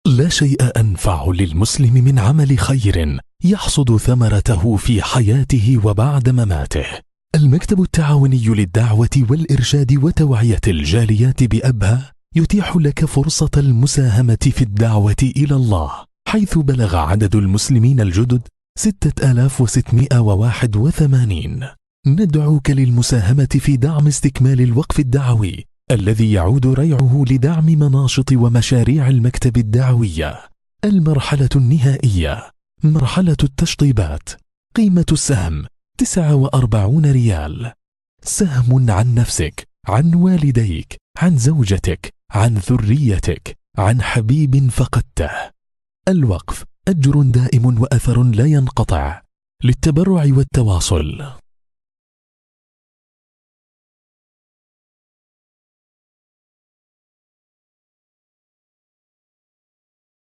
لا شيء أنفع للمسلم من عمل خير يحصد ثمرته في حياته وبعد مماته. المكتب التعاوني للدعوة والإرشاد وتوعية الجاليات بأبها يتيح لك فرصة المساهمة في الدعوة إلى الله، حيث بلغ عدد المسلمين الجدد 6681. ندعوك للمساهمة في دعم استكمال الوقف الدعوي الذي يعود ريعه لدعم مناشط ومشاريع المكتب الدعوية. المرحلة النهائية مرحلة التشطيبات. قيمة السهم 49 ريال. سهم عن نفسك، عن والديك، عن زوجتك، عن ذريتك، عن حبيب فقدته. الوقف أجر دائم وأثر لا ينقطع. للتبرع والتواصل